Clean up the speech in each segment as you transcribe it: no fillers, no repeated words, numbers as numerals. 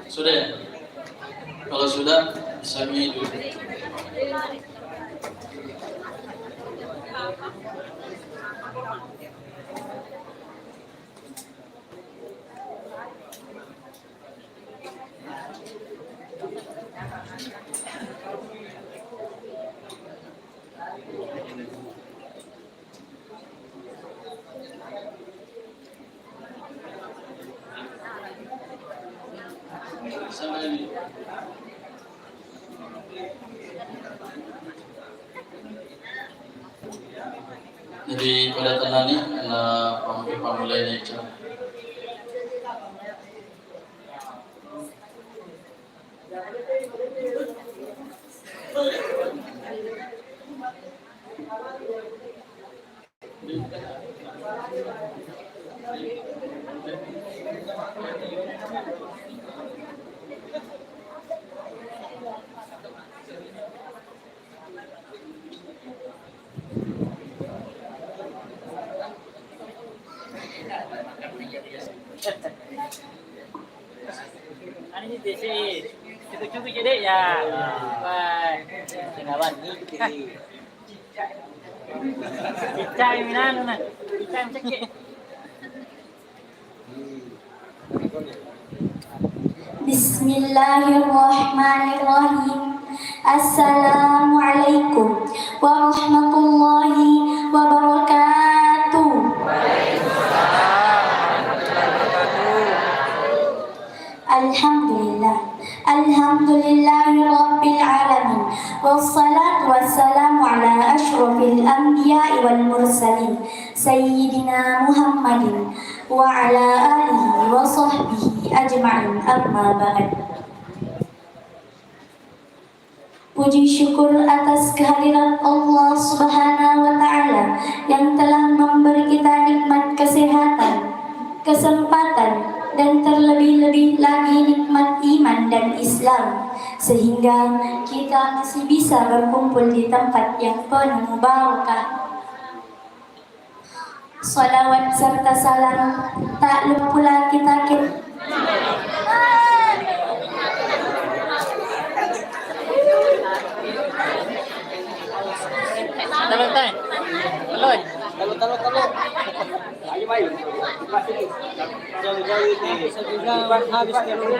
Sudah ya? Kalau sudah, sami dulu. Jadi pada tenang ni, anak pamulai ni cak. Ini desi cukup jadi ya. Wah, kenapa nih? Icai minan na, icai macam Bismillahirrahmanirrahim. Assalamualaikum warahmatullahi wabarakatuh. Alhamdulillahi rabbil alamin. Wassalatu wassalamu ala asyrafil anbiya'i wal mursalin sayyidina Muhammadin wa ala alihi wa sahbihi ajma'in, amma ba'd. Puji syukur atas kehadiran Allah Subhanahu wa Ta'ala yang telah memberi kita nikmat kesehatan, kesempatan, dan terlebih-lebih lagi nikmat iman dan Islam, sehingga kita masih bisa berkumpul di tempat yang penuh barakah. Salawat serta salam tak lupa pula kita Talon. Ayo main. Jauh-jauh ini sebelum habis kalau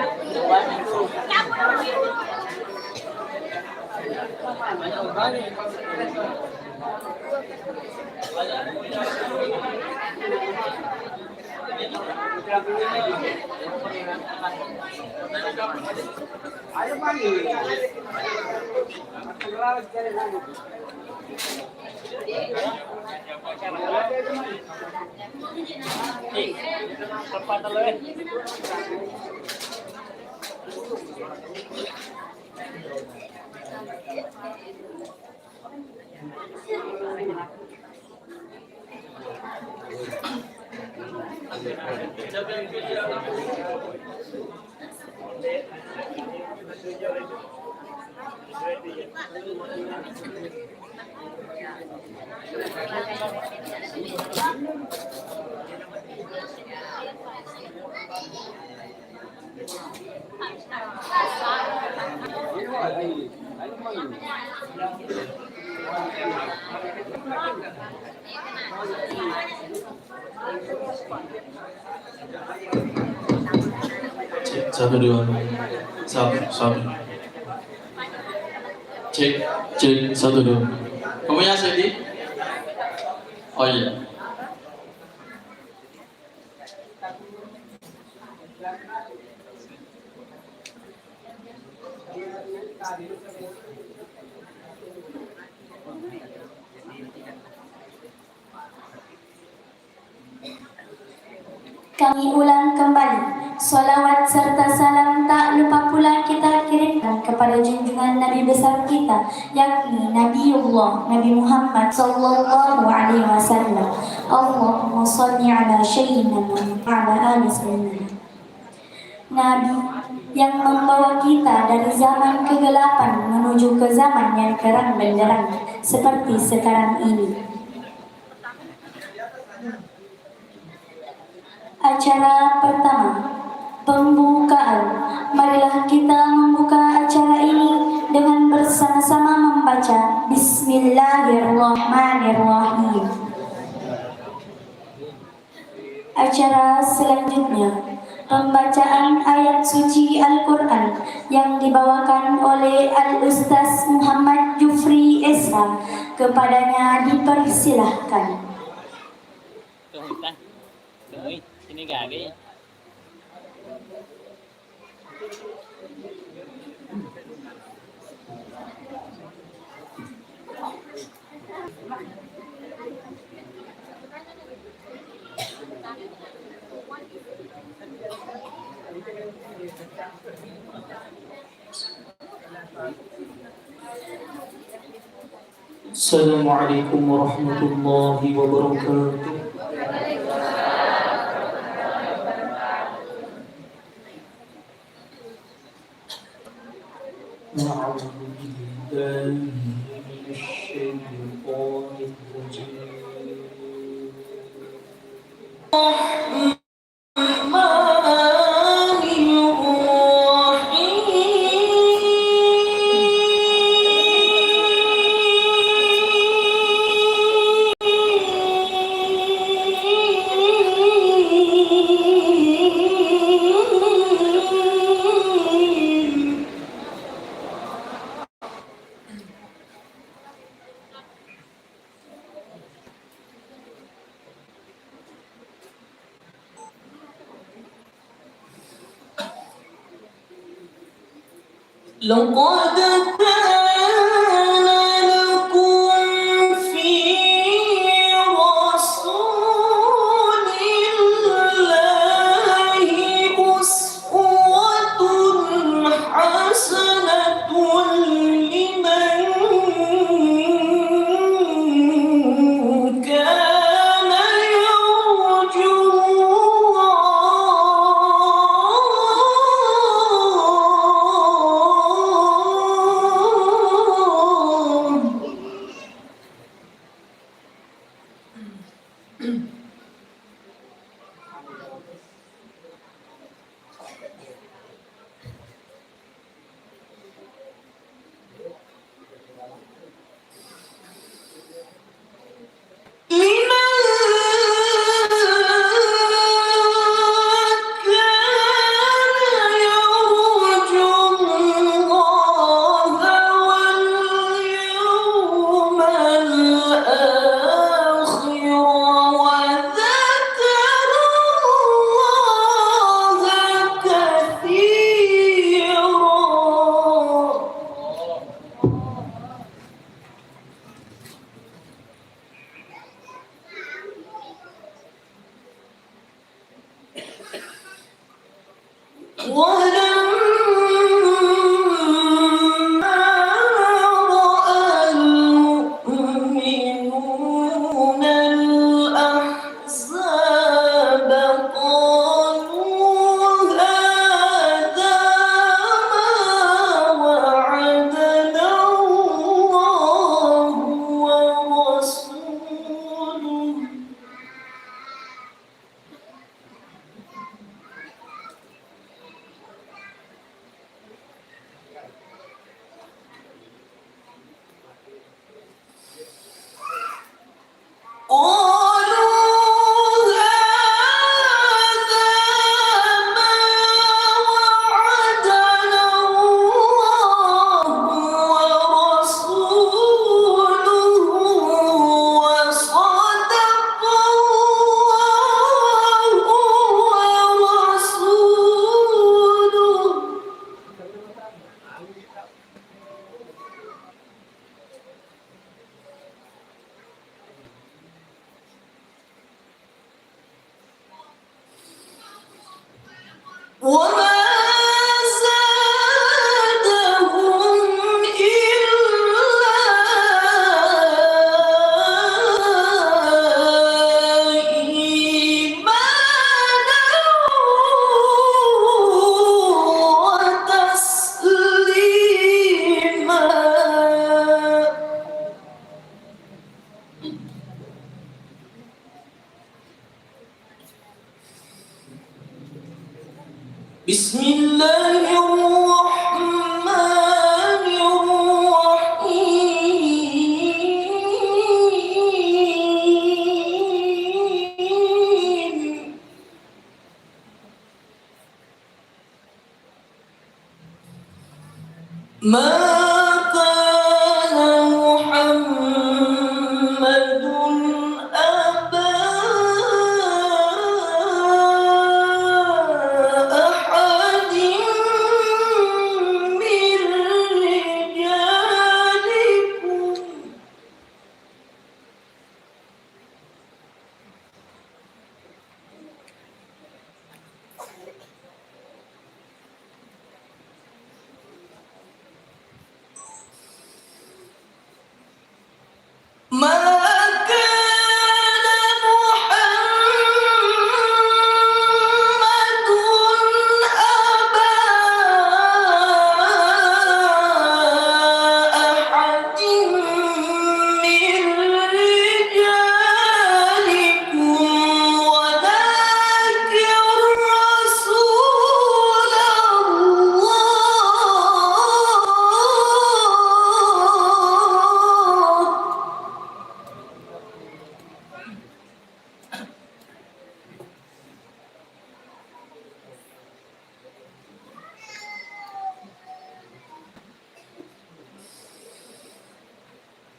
ayo main. Satu dua, satu. Cek, satu dua. Kamu yang sedih? Oh iya. Kami ulang kembali. Salawat serta salam tak lupa pula kita kirimkan kepada junjungan Nabi besar kita, yakni Nabiullah Nabi Muhammad sallallahu alaihi wasallam. Allahumma shalli ala sayyidina Muhammad wa ala ali sayyidina. Nabi yang membawa kita dari zaman kegelapan menuju ke zaman yang terang benderang seperti sekarang ini. Acara pertama Pembukaan. Marilah kita membuka acara ini dengan bersama-sama membaca Bismillahirrahmanirrahim. Acara selanjutnya, pembacaan ayat suci Al-Quran yang dibawakan oleh Al-Ustaz Muhammad Jufri Esa. Kepadanya dipersilahkan. Sini gak Assalamualaikum warahmatullahi wabarakatuh. A'udzu billahi minasyaitonir rajim. لقد كان لكم في رسول الله أسوة حسنة لمن كان يرجو الله بسم الله الرحمن الرحيم ما كان محمد أبا أحد من رجالكم ما كان محمد أبا أحد من رجالكم ولكن رسول الله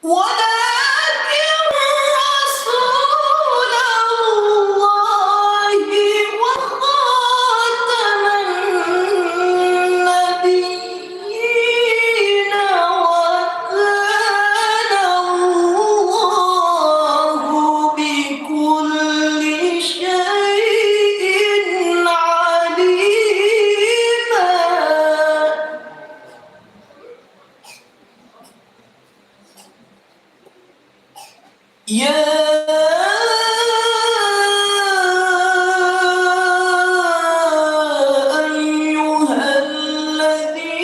ولكن رسول الله وخاتم النبيين وكان الله بكل شيء عليما يا أيها الذين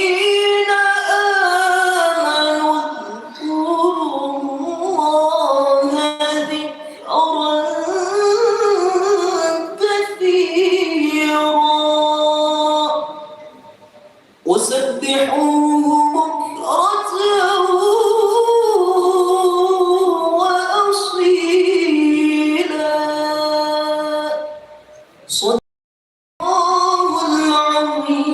آمنوا اذكروا الله ذكرا كثيرا وسبحوه بكرة وأصيلا صدق الله العظيم.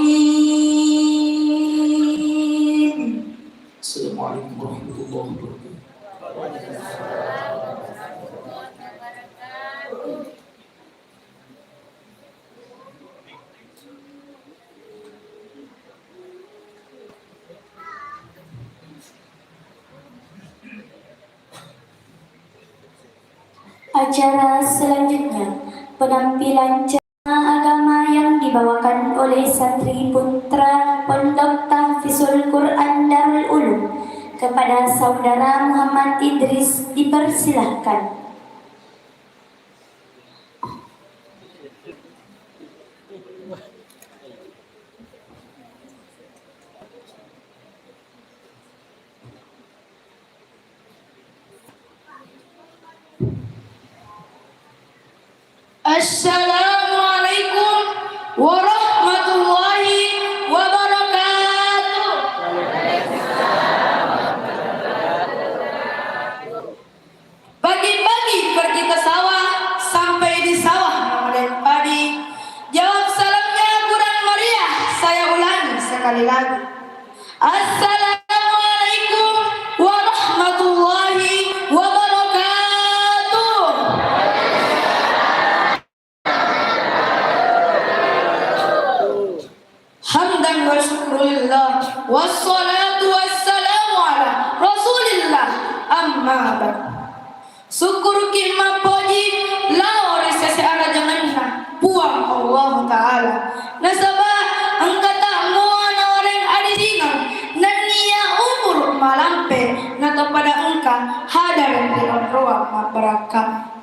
السلام عليكم ورحمة الله وبركاته. Acara selanjutnya, penampilan ceramah agama yang dibawakan oleh santri putra Pondok Tahfizul Quran Darul Ulum. Kepada saudara Muhammad Idris dipersilahkan. Assalamualaikum warahmatullahi wabarakatuh. Pagi-pagi pergi ke sawah, sampai di sawah memanen padi. Jawab salamnya kurang meriah, saya ulangi sekali lagi. Assalamualaikum warahmatullahi wabarakatuh. Hamdan wa syukurillah wassalatu wassalamu ala rasulillah amma ba'd. Syukur kima poji laore sese ara janganna puang Allah Ta'ala nasabah angkata muana orang adisingan nania umur malampe nato pada engka hadar di ruang mabarakah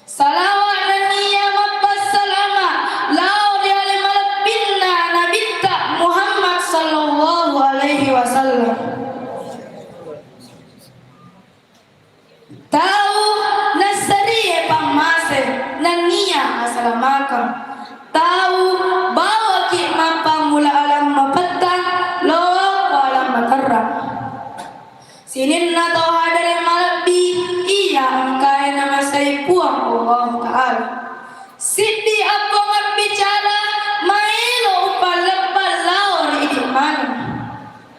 salawat nania mabas salama laore ale malapinna nabita Muhammad sallallahu alaihi wasallam. Tahu nasariye pamase nania asalamakan. Tahu bahwa Sinin na tau hadare malabi iya angkai nama saya puang Allah Ta'ala. Sidi apa bicara mailo upal-lepal laur iman.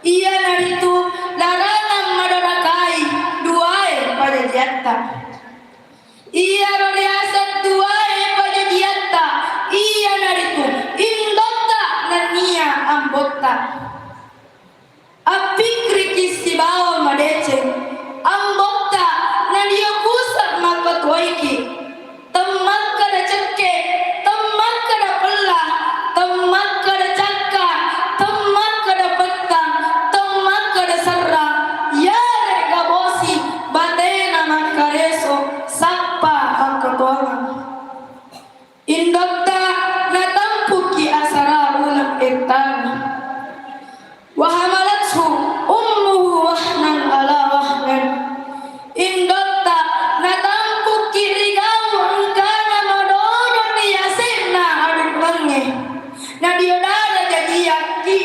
Iya naritu larangan madarakai duai pada jata. Iya roliasan duai pada jata. Iya naritu indota nania ambota. Apikri kisi bawa madece ambota nadia kusak makatwaiki temak kada ceke temak kada pelah temak kada cakka temak kada petang temak kada serra ya rega bosi batena makareso sapa akatuangan indokta natampuki asara ulam etana wahamalathu ummuhu wahnan ala wahnan indokta natampu kirigau angkana madono niyasena adulange nadiyodada jadi yaki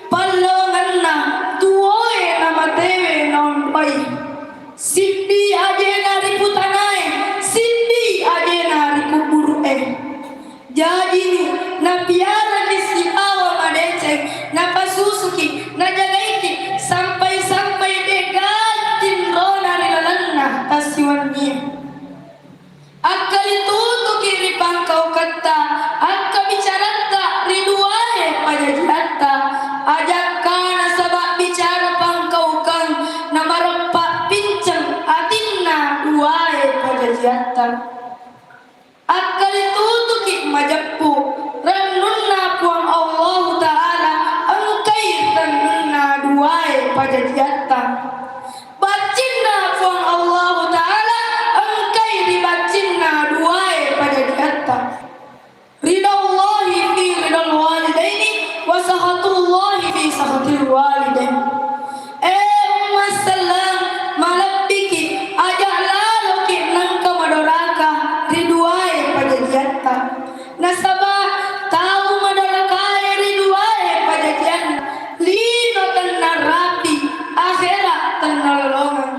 pallonganna tuoe nama tewe nonpai sidi ajena riputanai sidi ajena rikuburu jadi na piara disipawa madeceng na pasusuki na jagaiki sampai degatin rona nilalanna tasiwannya akkalitutu kiri pangkau kata akka bicarata riduae pajajatta ajakana sabak bicara pangkau kan na marempak pincang atinna duae pajajatta akkalitutu ki majappu ranunna puang Allah Ta'ala angkai ranunna duai pada jata bacinna puang Allah Ta'ala angkai dibacinna duai pada jata ridallahi fi ridal walidaini wa sahatullahi fi sahatil walidain salam malabiki ajak lalu ki nangka madoraka riduai pada jata nasabah tahu madarakai riduai pada jana lino tenang rapi akhirat tenang lolongan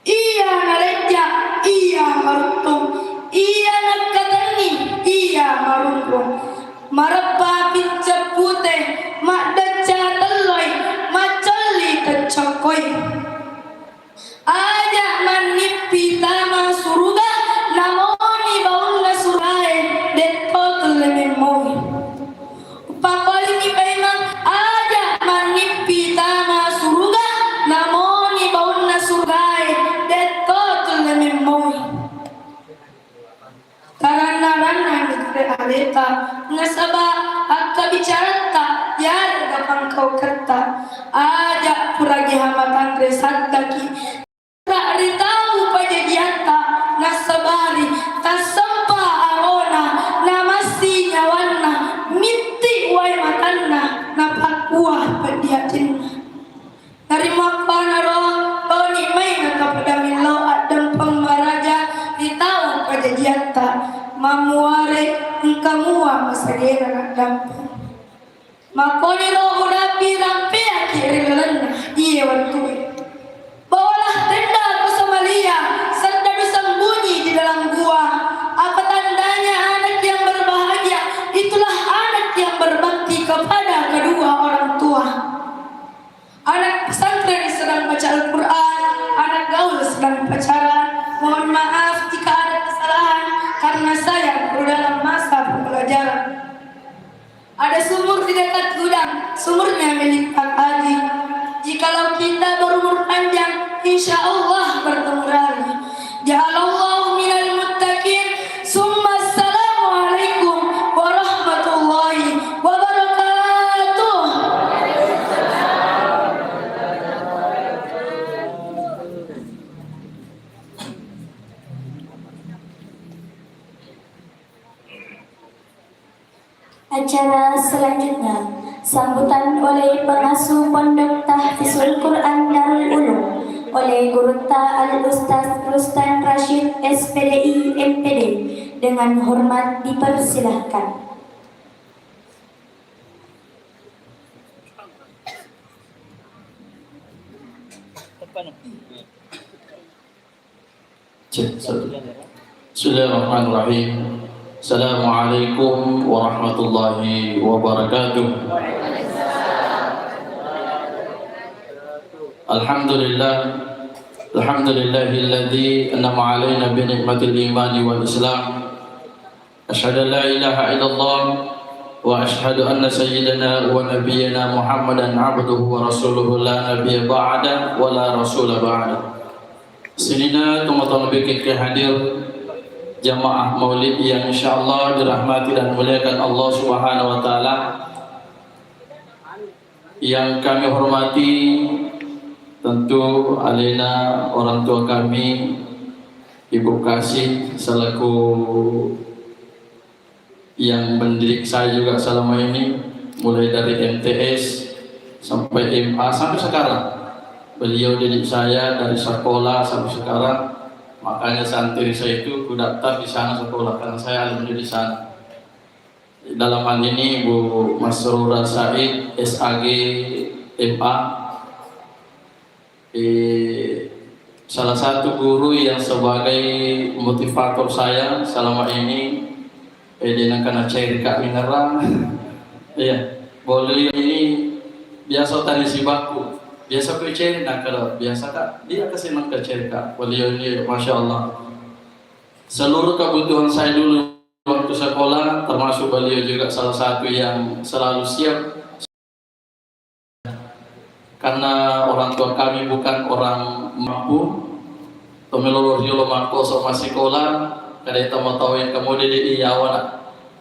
iya naleja iya marutung iya nakatani iya marungkung marapa pinca putih mak daca teloi macali kecokoi ajak manipi tama suruga namoni baunna surai detot lememoi upakoli ni paimang ajak manipi tama suruga namoni baunna surai detot lememoi karana nigre aleta nasaba akka bicarata ya gapang kau kata ajak puragi hamatan resaddaki ritahu pajadiata nasabari tasampa arona namasi nyawana miti wai matanna napakua padiatin narima panaro oni main kepada milo adam pemaraja ritahu pajadiata mamuare engkamua masagena nadampang makoni roh udapi rampe akhirnya iya waktu bawalah tenda Kusamalia serta bersembunyi di dalam gua. Apa tandanya anak yang berbahagia? Itulah anak yang berbakti kepada kedua orang tua. Anak pesantren sedang baca Al-Quran, anak gaul sedang pacaran. Mohon maaf jika ada kesalahan karena saya baru dalam masa pembelajaran. Ada sumur di dekat gudang, sumurnya milik Pak Haji. Jikalau kita berumur panjang, insya Allah bertemu lagi. Ja'alallahu minal muttaqin. Summa assalamualaikum warahmatullahi wabarakatuh. Acara selanjutnya sambutan oleh pengasuh Pondok Tahfizul Quran Darul Ulum oleh Guru Ta Al-Ustaz Rustan Rashid SPDI MPD dengan hormat dipersilahkan. Cek satu. Bismillahirrahmanirrahim. Assalamualaikum warahmatullahi wabarakatuh. Alhamdulillah. Alhamdulillahilladzi an'ama 'alaina bi ni'matil iman wal islam. Asyhadu an la ilaha illallah wa asyhadu anna sayyidana wa nabiyyana Muhammadan 'abduhu wa rasuluhu la nabiyya ba'da wa la rasula ba'da. Sinina teman-teman bikin hadir jamaah maulid yang insyaallah dirahmati dan dimuliakan Allah Subhanahu wa taala. Yang kami hormati tentu alina orang tua kami, Ibu Kasih selaku yang mendidik saya juga selama ini, mulai dari MTS sampai MA sampai sekarang. Beliau didik saya dari sekolah sampai sekarang, makanya santri saya itu ku daftar di sana sekolah karena saya alumni di sana. Dalam hal ini Bu Masrura Said SAG MA, salah satu guru yang sebagai motivator saya selama ini. Dia kena cair kak mineral. Iya, boleh ini biasa tadi si baku. Biasa ku cair nak kalau biasa kak dia kasih nak cair kak. Beliau ini masya Allah. Seluruh kebutuhan saya dulu waktu sekolah, termasuk beliau juga salah satu yang selalu siap. Karena orang tua kami bukan orang mampu, tomelolor jolo mampu sama sekolah. Kada tahu yang kamu di iyawa,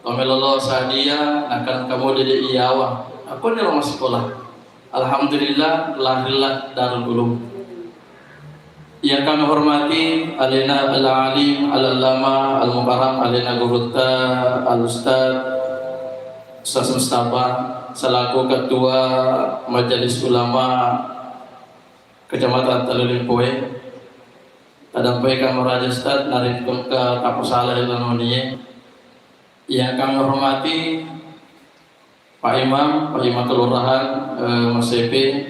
tomelolor sadia, akan kamu di iyawa. Aku di rumah sekolah. Alhamdulillah lahirlah Darul Ulum. Yang kami hormati alina al-alim al-allama al-mukarram alina gurutta al-ustad Ustaz Mustafa selaku ketua Majelis Ulama Kecamatan Talulimpoe. Tadampai kami Raja Ustad narinkum ke Kapusala Ilmunia. Yang kami hormati Pak Imam Kelurahan Mas Epe,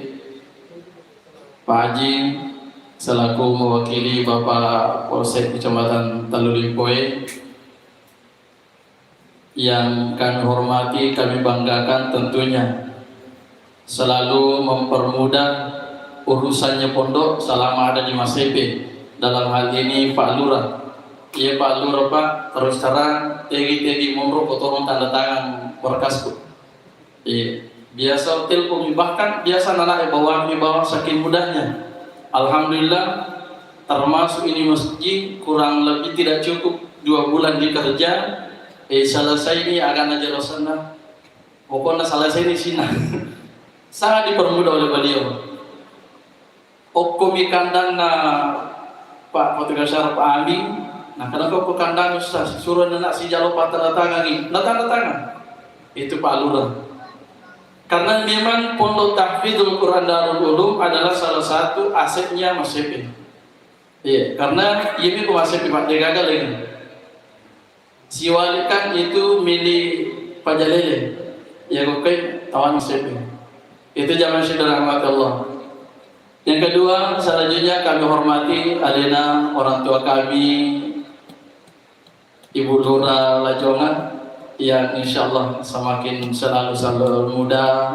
Pak Haji selaku mewakili Bapak Polsek Kecamatan Talulimpoe. Yang kami hormati, kami banggakan tentunya selalu mempermudah urusannya pondok selama ada di Mas Epe. Dalam hal ini Pak Lurah. Iya Pak Lurah Pak, terus terang tegi mundur kotoran tanda tangan berkasku. Iya, biasa telepon bahkan biasa anak bawa saking mudahnya. Alhamdulillah, termasuk ini masjid kurang lebih tidak cukup 2 bulan dikerja. Selesai ini akan aja sana. Pokoknya selesai di sini. Sangat dipermudah oleh beliau. Okomi kandang Pak Petugas Pak Amin. Nah, karena kau kandang Ustaz suruh anak si jalo tanda tangan ini, tanda tangan. Itu Pak Lurah. Karena memang Pondok Tahfidzul Quran Darul Ulum adalah salah satu asetnya Mas Epe. Iya, karena ini ke Mas Epe Pak Degagal ini. Si walikan itu milik Pak Jalele. Ya oke, tawan Mas Epe. Itu zaman sudah rahmat Allah. Yang kedua, selanjutnya kami hormati alina orang tua kami, Ibu Lura Lajongan, yang insyaallah semakin selalu muda,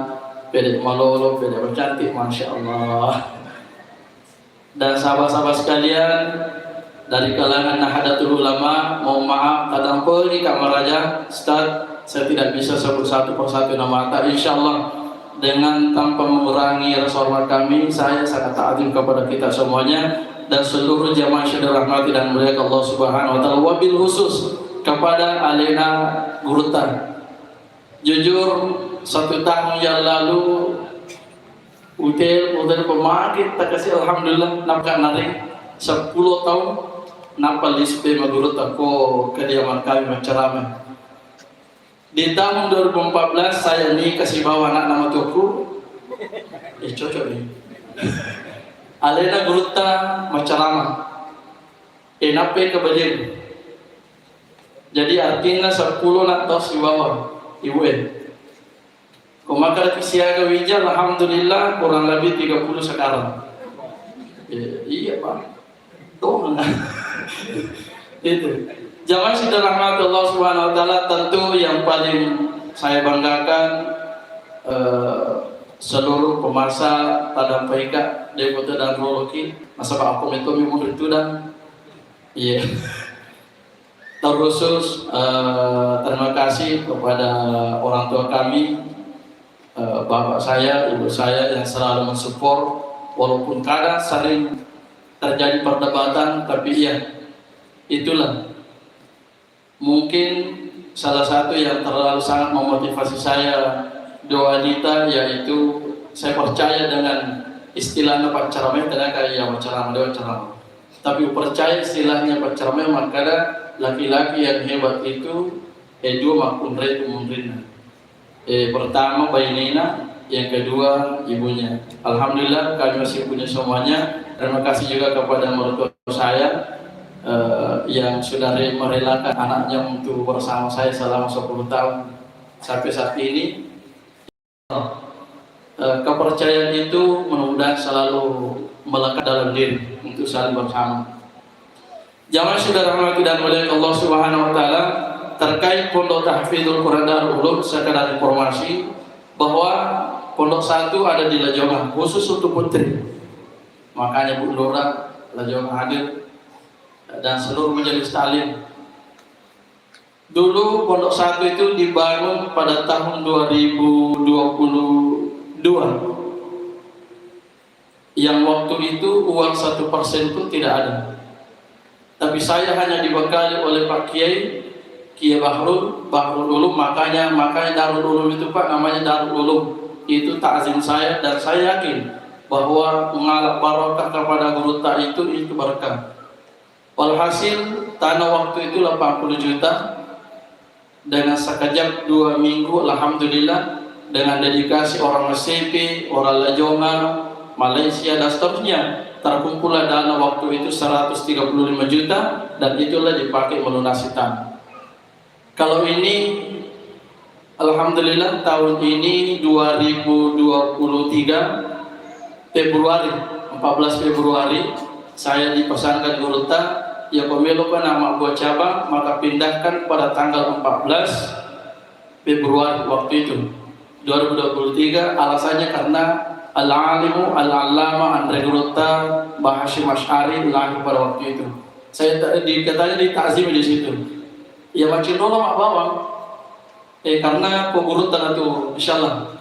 pedek malolo, pedek bercantik, masya Allah. Dan sahabat-sahabat sekalian dari kalangan Nahdlatul Ulama, mohon maaf tadampul di kamar Raja Ustaz, saya tidak bisa sebut satu persatu nama tak. Insyaallah dengan tanpa mengurangi rasa hormat kami, saya sangat ta'zim kepada kita semuanya dan seluruh jamaah yang dirahmati dan muliakan Allah Subhanahu wa taala, wabil khusus kepada alina Gurutan. Jujur 1 tahun yang lalu hotel pemakit tak kasih alhamdulillah nampak narik 10 tahun nampak liste Gurutan ko kediaman kami menceramah. Di tahun 2014 saya nih kasih bawa anak nama tuku. Cocok nih. Alena Gurutan menceramah. Nape kebajian. Jadi artinya 10 nak tos di bawah ibu Kau makan siaga wijal, alhamdulillah kurang lebih 30 sekarang. Iya Pak, dong. Itu. Jamaah sudah rahmat Allah Subhanahu Wa Taala, tentu yang paling saya banggakan seluruh pemasa pada PK Deputi dan Roloki masa Pak Akom itu memang itu dan iya. Terkhusus terima kasih kepada orang tua kami, bapak saya, ibu saya yang selalu mensupport walaupun kadang sering terjadi perdebatan, tapi iya itulah mungkin salah satu yang terlalu sangat memotivasi saya doa wanita, yaitu saya percaya dengan istilahnya Pak Ceramah kayak ya ceramah, tapi percaya istilahnya Pak Ceramah maka laki-laki yang hebat itu dua makunre itu mungkin pertama bayinina, yang kedua ibunya. Alhamdulillah kami masih punya semuanya. Terima kasih juga kepada mertua saya yang sudah merelakan anaknya untuk bersama saya selama 10 tahun sampai saat ini. Kepercayaan itu mudah-mudahan selalu melekat dalam diri untuk saling bersama. Jamaah sudah rahmati dan mulia Allah Subhanahu Wa Taala, terkait Pondok Tahfidzul Quran Darul Ulum, sekedar informasi bahwa Pondok 1 ada di Lajongan khusus untuk putri. Makanya Bu Dora Lajongan hadir dan seluruh majelis taklim. Dulu Pondok 1 itu dibangun pada tahun 2022. Yang waktu itu uang 1% pun tidak ada. Tapi saya hanya dibekali oleh Pak Kiai Bahrul Ulum, makanya Darul Ulum itu Pak namanya Darul Ulum. Itu takzim saya dan saya yakin bahwa mengalap barokah kepada guru tak itu berkah. Walhasil tanah waktu itu 80 juta dengan sekejap 2 minggu alhamdulillah dengan dedikasi orang Mesepi, orang Lajongan, Malaysia dan seterusnya terkumpullah dana waktu itu 135 juta dan itulah dipakai melunasi tanah. Kalau ini alhamdulillah tahun ini 2023 Februari 14 Februari saya dipesankan guru tak ya pemilu nama buat cabang, maka pindahkan pada tanggal 14 Februari waktu itu 2023. Alasannya karena al-alimu al-allama Andre Gurutta Bahashim Asy'ari lahir pada waktu itu. Saya katanya ditakzim di situ. Ya macam dulu mak bawang. Karena pengurutan itu insyaallah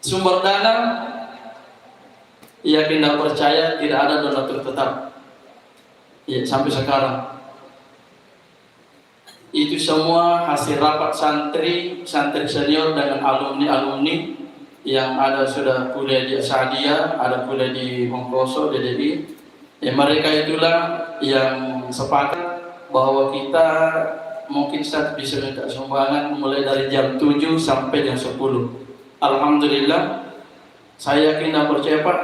sumber dana yakin dan percaya tidak ada donatur tetap. Ya, sampai sekarang itu semua hasil rapat santri senior dengan alumni yang ada sudah kuliah di Sadia, ada kuliah di Hongkoso, DDI. Mereka itulah yang sepakat bahwa kita mungkin saat bisa minta sumbangan mulai dari jam 7 sampai jam 10. Alhamdulillah saya yakin dan percaya Pak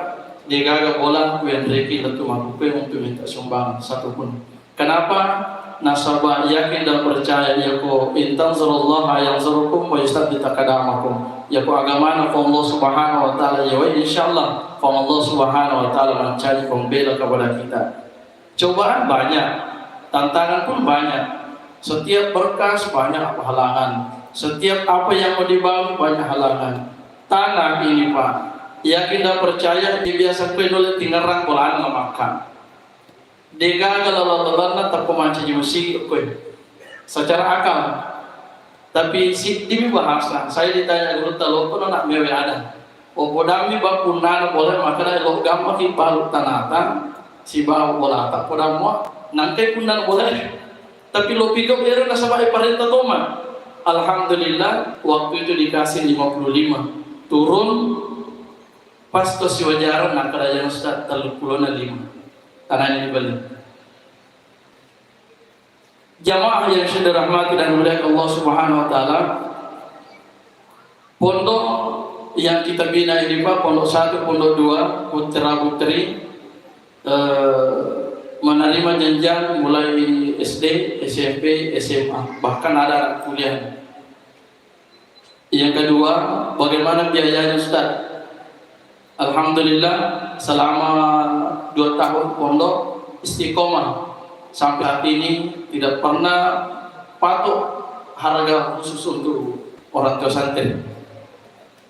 digaga bola yang reki tentu mampu untuk minta sumbangan satupun. Kenapa? Nasabah yakin dan percaya ya ko intan sallallahu yang zarukum wa yastadita kadamakum. Ya ko agama Allah Subhanahu Wa Taala ya insyaallah Allah Subhanahu Wa Taala mencari pembela kepada kita. Cobaan banyak, tantangan pun banyak. Setiap berkas banyak halangan. Setiap apa yang mau dibangun banyak halangan. Tanah ini Pak, yakin dan percaya biasa penulis tingerang bolaan memakan. Dega kalau lelarna terpemanci musik secara akal. Tapi si dimi bahasa, saya ditanya guru talo pun nak mewe ada. Podami bakunan boleh makanya lo gampang palu tanatan si bawa bola tak podamu nangkai kunan boleh. Tapi lo pikir era nasabah parenta toma. Alhamdulillah waktu itu dikasih 55 turun pas to si wajaran nak kerajaan Ustaz 35 tanah ini dibeli. Jamaah yang sudah rahmati dan mulia Allah Subhanahu Wa Taala, pondok yang kita bina ini Pak, pondok 1, pondok 2, putra putri menerima jenjang mulai SD, SMP, SMA, bahkan ada kuliah. Yang kedua, bagaimana biayanya Ustaz? Alhamdulillah selama 2 tahun pondok istiqomah sampai hari ini tidak pernah patok harga khusus untuk orang tua santri.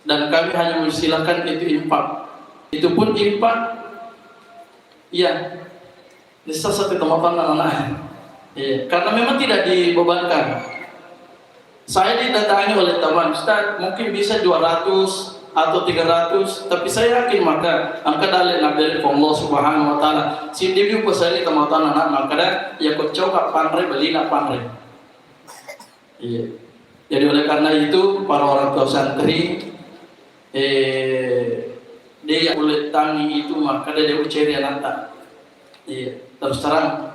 Dan kami hanya mengistilahkan itu infak. Itu pun infak, ya, bisa satu kemampuan anak-anak. Ya, karena memang tidak dibebankan. Saya didatangi oleh teman, Ustaz, mungkin bisa 200 atau 300, tapi saya yakin maka angka dalil dari Allah Subhanahu wa taala. Sindi bi pasali kemauan anak maka ya kok coba panre beli nak panre. Iya. Jadi oleh karena itu para orang tua santri dia yang boleh tangi itu maka dia uceri anak. Iya, terus terang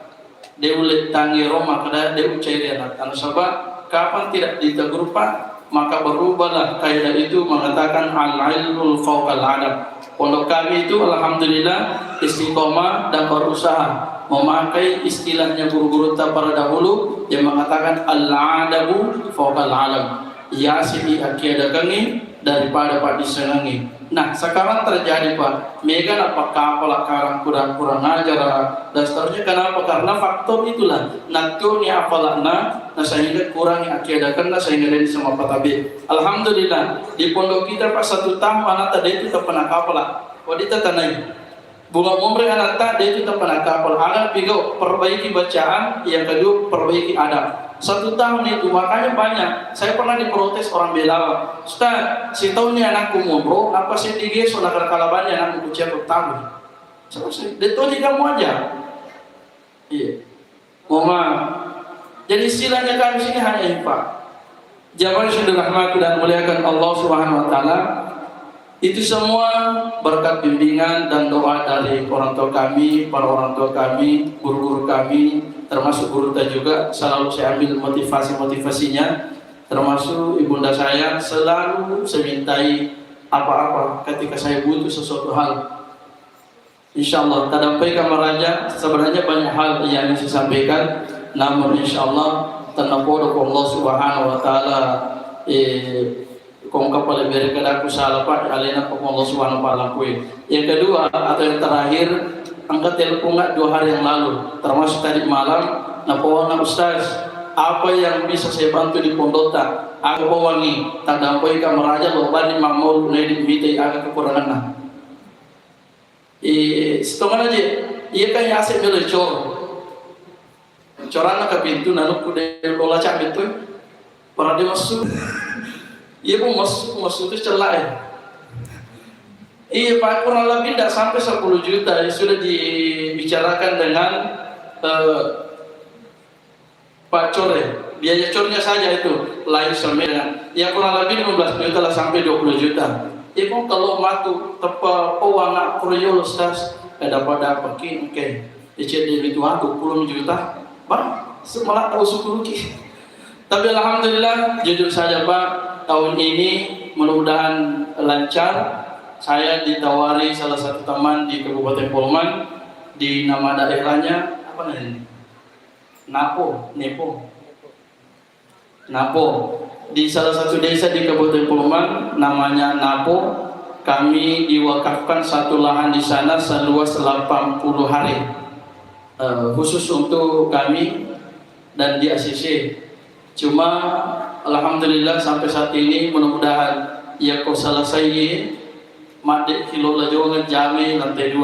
dia boleh tangi Roma maka dia uceri anak. Sebab kapan tidak ditegur Pak, maka berubahlah kaidah itu mengatakan al-ilmul fawqal adab. Pondok kami itu alhamdulillah istiqomah dan berusaha memakai istilahnya guru-guru para dahulu yang mengatakan al-adabu fawqal alam. Ya sini akiada kami daripada Pak disenangi. Nah sekarang terjadi Pak, mega apakah apalah karang kurang ajar dan seterusnya. Kenapa? Karena faktor itulah natuni apalakna, nah sehingga kurang akidah karena sehingga dari sama patabe. Alhamdulillah di pondok kita Pak 1 tahun anak tadi itu tak pernah kapal. Wadita tanai bunga memberi anak tadi itu tak pernah kapal. Anak pigo perbaiki bacaan, yang kedua perbaiki adab. 1 tahun itu makanya banyak. Saya pernah diprotes orang Belawa, Ustaz, si tahu ni anakku ngobrol, apa sih dia sudah kalabannya anakku kucing tahu. Selesai. Dia tahu kamu aja. Iya. Mama. Jadi istilahnya kami sini hanya infak. Jamaah yang dirahmati dan muliakan Allah Subhanahu wa taala, itu semua berkat bimbingan dan doa dari orang tua kami, para orang tua kami, guru-guru kami, termasuk guru kita juga. Selalu saya ambil motivasinya, termasuk ibunda saya selalu saya mintai apa-apa ketika saya butuh sesuatu hal. Insyaallah tadampai kamar raja sebenarnya banyak hal yang saya sampaikan, namun insyaallah tanpa Allah Subhanahu wa taala kong kapal beri kedaku salah Pak alena Allah Subhanahu wa taala kue. Yang kedua atau yang terakhir, angkat telepon 2 hari yang lalu, termasuk tadi malam, napawana Ustaz, apa yang bisa saya bantu di pondok tak? Aku bawangi, tak dampai kamar aja lo bani mamul nedi mitai agak kekurangan. Setengah aja, iya kan ya asik beli cor. Coran ke pintu, nalu kuda bola cak pintu, para dia masuk. Iya pun masuk itu celah ya. Iya Pak, kurang lebih tidak sampai 10 juta yang sudah dibicarakan dengan Pak Cor ya. Biaya cornya saja itu lain sama dengan ya kurang lebih 15 juta lah sampai 20 juta. Iya pun kalau matu tepa pewarna proyol Ustaz dapat ki oke. Jadi itu 20 juta. Bang, semalah tahu syukur ki. Tapi alhamdulillah jujur saja Pak, tahun ini mudah-mudahan lancar. Saya ditawari salah satu teman di Kabupaten Polman, di nama daerahnya apa namanya? Napo. Di salah satu desa di Kabupaten Polman namanya Napo, kami diwakafkan satu lahan di sana seluas 80 hari. Khusus untuk kami dan di ACC. Cuma alhamdulillah sampai saat ini mudah-mudahan ya kau selesai Madik kilo lajongan jami lantai 2.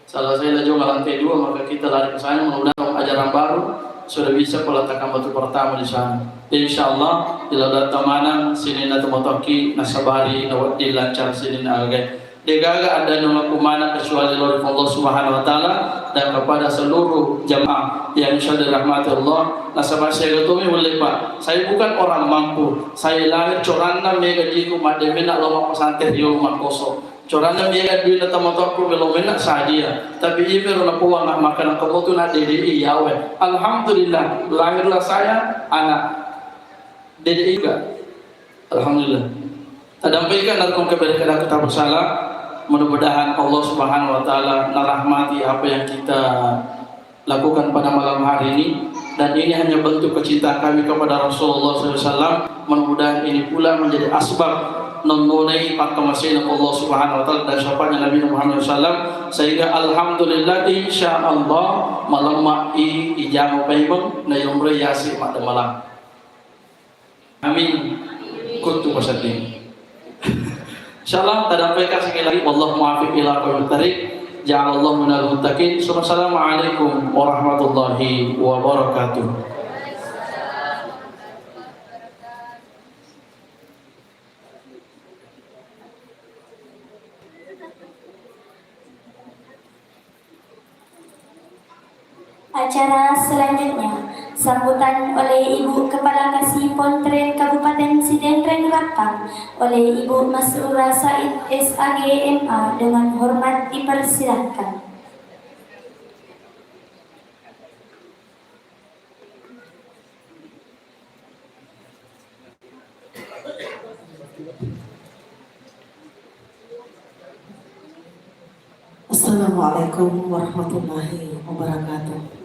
Salah saya lajongan lantai 2, maka kita lari ke sana mudah-mudahan ajaran baru sudah bisa peletakan batu pertama di sana. Insyaallah bila datang mana sini na tumatoki nasabari nawadi lancar sini na agak. Degaga ada nama kumana kecuali oleh Allah Subhanahu wa taala dan kepada seluruh jamaah yang insyaallah dirahmati Allah. Nasabah saya ketumi boleh Pak. Saya bukan orang mampu. Saya lahir coranna mega diku mademena loma pesantren di rumah kosong. Coranna mega di tamatokku belomena sadia. Tapi ibu na puang nak makan kebutuh na DDI yawe. Alhamdulillah lahirlah saya anak DDI juga. Alhamdulillah. Tadampaikan narkom keberkahan aku tak bersalah. Mudah-mudahan Allah Subhanahu wa taala merahmati apa yang kita lakukan pada malam hari ini, dan ini hanya bentuk kecintaan kami kepada Rasulullah SAW. Mudah-mudahan ini pula menjadi asbab mengenai pakamasin Allah Subhanahu wa taala dan syafaatnya Nabi Muhammad SAW, sehingga alhamdulillah insyaallah malam mai ijang paimong na yung reyasi mak malam. Amin. Kuntu pasadin. Insyaallah tadampaikan sekali lagi wallahu muwaffiq ila aqwamit thariq. Ja'alallahu minal muttaqin. Assalamualaikum warahmatullahi wabarakatuh. Acara selanjutnya sambutan oleh Ibu Kepala Kasih Pontren Kabupaten Sidendreng Rapang oleh Ibu Masrura Said SAG MA dengan hormat dipersilahkan. Assalamualaikum warahmatullahi wabarakatuh.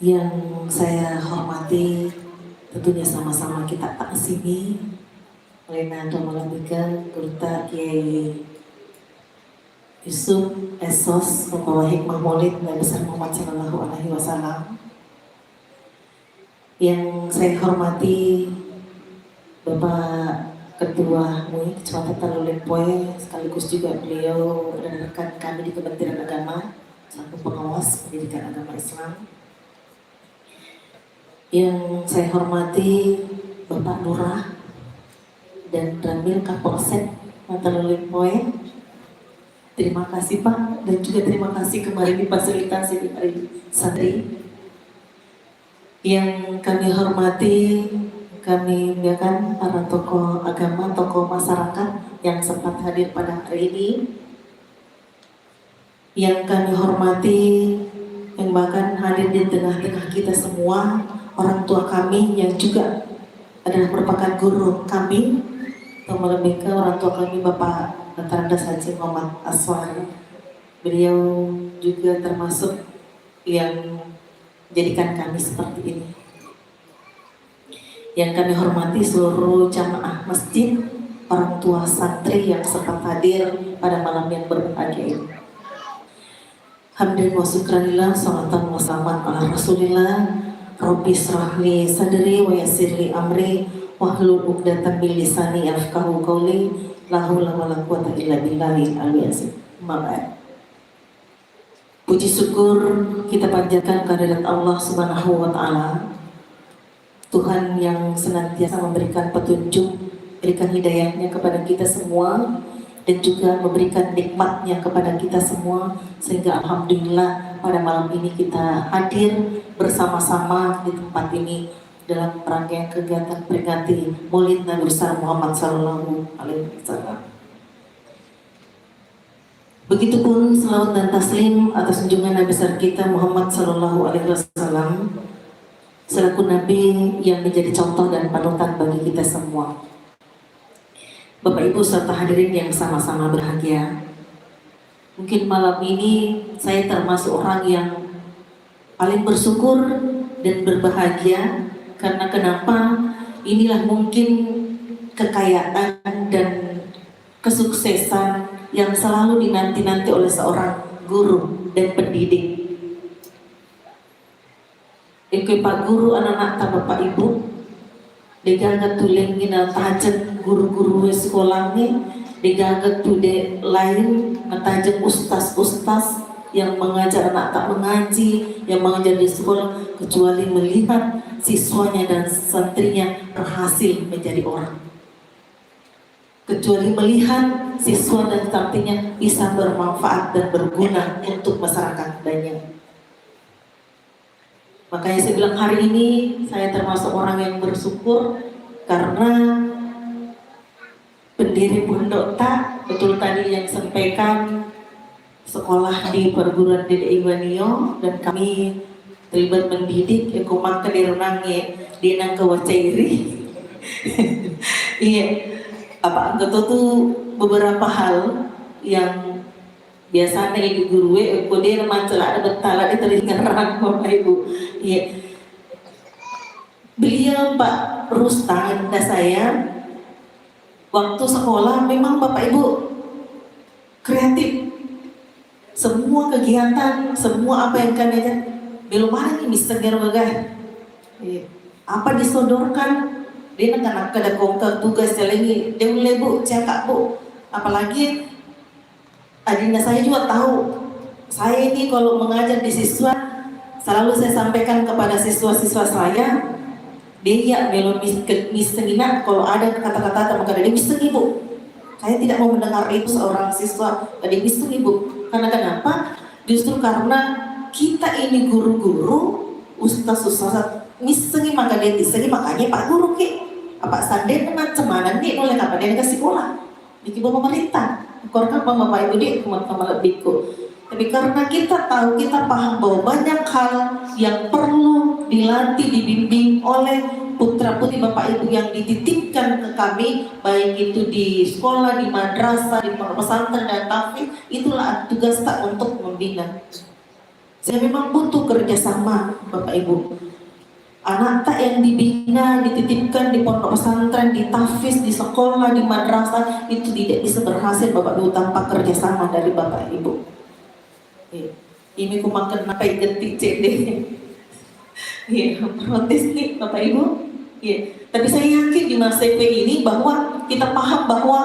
Yang saya hormati, tentunya sama-sama kita taksimi Lena Domalabika Gurta Kiai Yusuf Esos membawa hikmah maulid Nabi besar Muhammad Sallallahu Alaihi Wasallam. Yang saya hormati Bapak Ketua MUI Kecamatan Lulimpoe, sekaligus juga beliau dan rekan kami di Kementerian Agama selaku pengawas pendidikan agama Islam. Yang saya hormati Bapak Lurah dan Ramil Kapolsek Kota Lulimpoe. Terima kasih Pak, dan juga terima kasih kemarin difasilitasi dari santri. Yang kami hormati, kami muliakan para tokoh agama, tokoh masyarakat yang sempat hadir pada hari ini. Yang kami hormati, yang bahkan hadir di tengah-tengah kita semua, orang tua kami yang juga adalah merupakan guru kami, atau lebih ke orang tua kami Bapak Antarandas Haji Muhammad Aswar. Beliau juga termasuk yang menjadikan kami seperti ini. Yang kami hormati seluruh jamaah masjid, orang tua santri yang sempat hadir pada malam yang berbahagia ini. Hamdan wa syukranillah, salatan wa salaman ala rasulillah. Rabbi shrahli sadri wa yassirli amri wahlul 'uqdatam min lisani yafqahu qawli. La haula wala quwwata illa billahil aliyyil azim. Puji syukur kita panjatkan kehadirat Allah Subhanahu wa taala, Tuhan yang senantiasa memberikan petunjuk, berikan hidayahnya kepada kita semua, dan juga memberikan nikmatnya kepada kita semua, sehingga alhamdulillah pada malam ini kita hadir bersama-sama di tempat ini dalam rangkaian kegiatan peringati Maulid Nabi besar Muhammad Sallallahu Alaihi Wasallam. Begitupun selawat dan taslim atas junjungan Nabi besar kita Muhammad Sallallahu Alaihi Wasallam selaku Nabi yang menjadi contoh dan panutan bagi kita semua. Bapak Ibu serta hadirin yang sama-sama berbahagia, mungkin malam ini saya termasuk orang yang paling bersyukur dan berbahagia. Karena kenapa? Inilah mungkin kekayaan dan kesuksesan yang selalu dinanti-nanti oleh seorang guru dan pendidik. Ikut Pak Guru anak-anak tak Bapak Ibu, digagat tulen gina tajam guru-guru sekolahnya, digagat tulen lain tajam ustaz-ustaz yang mengajar anak tak mengaji, yang mengajar di sekolah, kecuali melihat siswanya dan santrinya berhasil menjadi orang, kecuali melihat siswa dan santrinya bisa bermanfaat dan berguna untuk masyarakat banyak. Makanya saya bilang hari ini saya termasuk orang yang bersyukur karena pendiri Pondok Tak, betul tadi yang sampaikan, sekolah di perguruan tinggi Iwanio, dan kami terlibat mendidik ekumak ke direnangnya di nang kewacairi. Iya, apa anggota tuh beberapa hal yang biasanya ibu guru aku dia masalah ada betala di telinga Bapak Ibu. Iya. beliau Pak Rustan dan saya waktu sekolah memang Bapak Ibu kreatif. Semua kegiatan, semua apa yang kami ajar, belum ada nih Mister Gerogagah. Apa disodorkan, dia nak ada kongkak tugas lagi, dia boleh bu, cakap bu. Apalagi adinda saya juga tahu, saya ini kalau mengajar di siswa, selalu saya sampaikan kepada siswa-siswa saya, dia belum misengina kalau ada kata-kata maka dia miseng ibu. Saya tidak mau mendengar itu seorang siswa tadi miseng ibu. Karena kenapa? Justru karena kita ini guru-guru, ustaz-ustaz misengi maka dia misengi makanya Pak Guru ki apa sanden macam-mana nih oleh apa dia kasih sekolah di pemerintah. Korang Bapak Ibu di teman-teman lebihku. Tapi karena kita tahu, kita paham bahwa banyak hal yang perlu dilatih, dibimbing oleh putra-putri Bapak Ibu yang dititipkan ke kami, baik itu di sekolah, di madrasah, di pesantren dan tahfiz, itulah tugas tak untuk membina. Saya memang butuh kerjasama Bapak Ibu. Anak tak yang dibina, dititipkan di pondok pesantren, di tahfiz, di sekolah, di madrasah, itu tidak bisa berhasil Bapak Ibu tanpa kerjasama dari Bapak Ibu. Ini ku makan apa getik CD. Protes nih Bapak Ibu. Tapi saya yakin di masa ini bahwa kita paham bahwa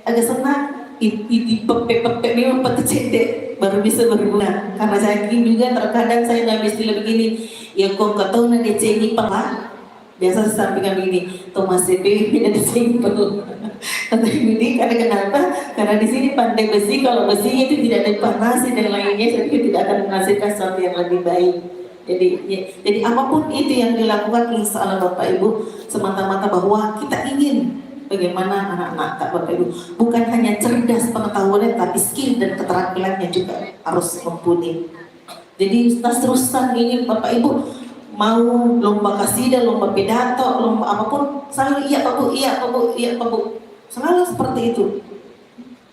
agak senang di pepe memang peti CD baru bisa berguna. Karena saya yakin juga terkadang saya nggak istilah begini, ya kok nggak tahu nanti ini pelan. Biasa saya sampaikan begini, Thomas CP dan simpel. Kata ini karena kenapa? Karena di sini pandai besi, kalau besinya itu tidak dipanasi dan lainnya, jadi tidak akan menghasilkan sesuatu yang lebih baik. Jadi apapun itu yang dilakukan insya Allah Bapak Ibu semata-mata bahwa kita ingin bagaimana anak-anak Bapak Ibu bukan hanya cerdas pengetahuannya tapi skill dan keterampilannya juga harus mumpuni. Jadi terus-terusan ini Bapak Ibu mau lomba kasidah, lomba pidato, lomba apapun selalu iya Pak Bu, iya Pak Bu, iya Pak Bu, selalu seperti itu.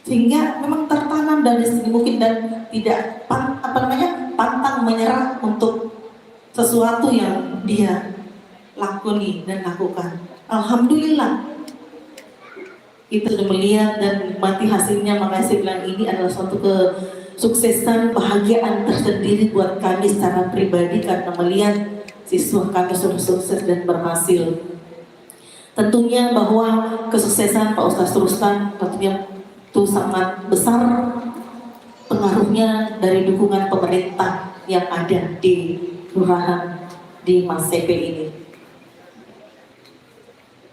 Sehingga memang tertanam dari segi mungkin dan tidak pantang menyerah untuk sesuatu yang dia lakoni dan lakukan. Alhamdulillah kita sudah melihat dan menikmati hasilnya. Makanya saya bilang ini adalah suatu kesuksesan, bahagiaan tersendiri buat kami secara pribadi karena melihat siswa kami sudah sukses dan berhasil. Tentunya bahwa kesuksesan Pak Ustaz Rustan tentunya itu sangat besar pengaruhnya dari dukungan pemerintah yang ada di kelurahan di Mas CP ini.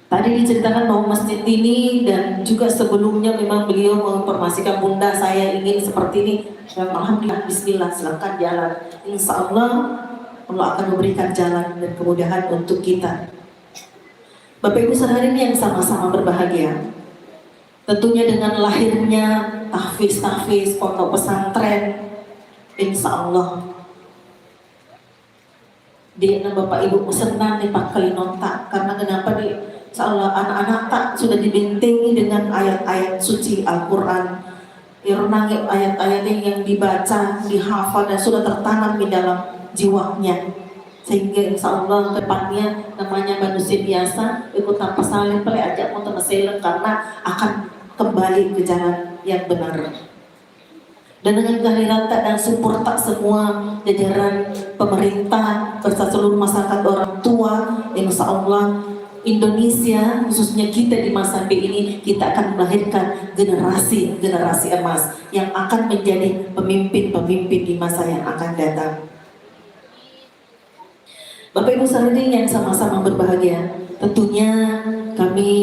Tadi diceritakan bahwa masjid ini dan juga sebelumnya memang beliau menginformasikan Bunda saya ingin seperti ini. Dan alhamdulillah bismillah silakan jalan. Insya Allah Allah akan memberikan jalan dan kemudahan untuk kita. Bapak Ibu saudara ini yang sama-sama berbahagia. Tentunya dengan lahirnya tahfiz pondok pesantren, insya Allah dia Bapak Ibu senang nih Pak Kalinonta karena kenapa nih? Insya Allah anak-anak tak sudah dibentengi dengan ayat-ayat suci Al-Quran, ayat-ayat yang dibaca, dihafal dan sudah tertanam di dalam jiwanya. Sehingga insya Allah depannya namanya manusia biasa ikut tanpa saling pelai ajak untuk meseleng karena akan kembali ke jalan yang benar. Dan dengan kehadiran dan support tak semua jajaran pemerintah beserta seluruh masyarakat orang tua, insya Allah Indonesia khususnya kita di masa ini kita akan melahirkan generasi emas yang akan menjadi pemimpin di masa yang akan datang. Bapak Ibu saudari yang sama-sama berbahagia, tentunya kami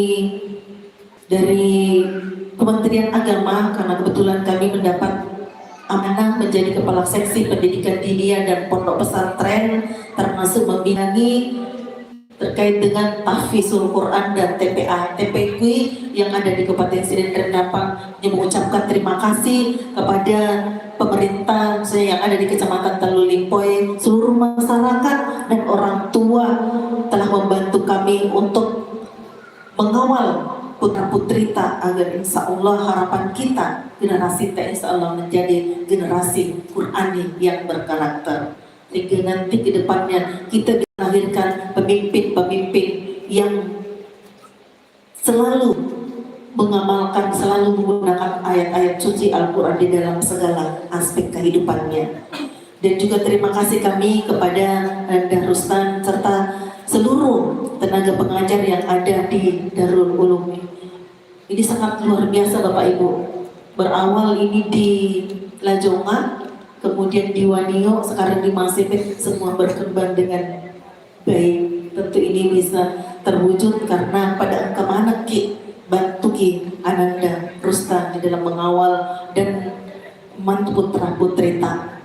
dari Kementerian Agama karena kebetulan kami mendapat amanah menjadi Kepala Seksi Pendidikan Diniyah dan Pondok Pesantren termasuk membinangi terkait dengan tahfizul Quran dan TPQ yang ada di Kabupaten Siden Rendapang, yang mengucapkan terima kasih kepada pemerintah yang ada di Kecamatan Teluk Limpoy, seluruh masyarakat dan orang tua telah membantu kami untuk mengawal putra-putri tak agar insya Allah harapan kita generasi tak insya Allah menjadi generasi Qurani yang berkarakter. sehingga nanti ke depannya kita bisa melahirkan pemimpin-pemimpin yang selalu mengamalkan, selalu menggunakan ayat-ayat suci Al-Quran di dalam segala aspek kehidupannya. Dan juga terima kasih kami kepada Darustan serta seluruh tenaga pengajar yang ada di Darul Ulum. Ini sangat luar biasa Bapak Ibu. Berawal ini di Lajonga, kemudian di Wanio, sekarang di Masipit, semua berkembang dengan baik. Tentu ini bisa terwujud karena pada engkau mana Ki bantu Ki Ananda Rustan di dalam mengawal dan mantu putra putri tak.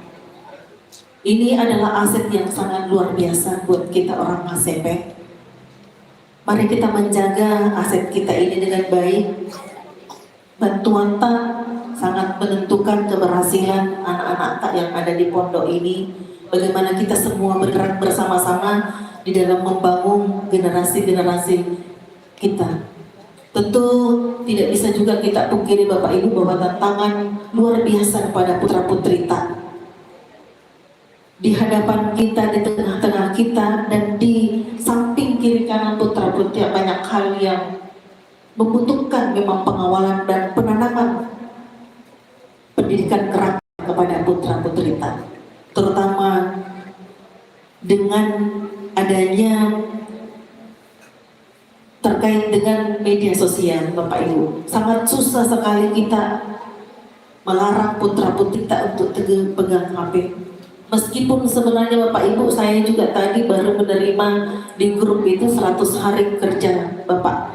Ini adalah aset yang sangat luar biasa buat kita orang ACP. Mari kita menjaga aset kita ini dengan baik. Bantuan tak sangat menentukan keberhasilan anak-anak tak yang ada di pondok ini. Bagaimana kita semua bergerak bersama-sama di dalam membangun generasi-generasi kita. Tentu tidak bisa juga kita pungkiri Bapak Ibu bahwa tantangan luar biasa kepada putra-putri tak. Di hadapan kita, di tengah-tengah kita, dan di samping kiri kanan putra-putri banyak hal yang membutuhkan memang pengawalan dan penanaman pendidikan kerak kepada putra-putri tak. Terutama dengan adanya terkait dengan media sosial Bapak Ibu. Sangat susah sekali kita melarang putra-putri kita untuk pegang HP. Meskipun sebenarnya Bapak Ibu, saya juga tadi baru menerima di grup itu 100 hari kerja Bapak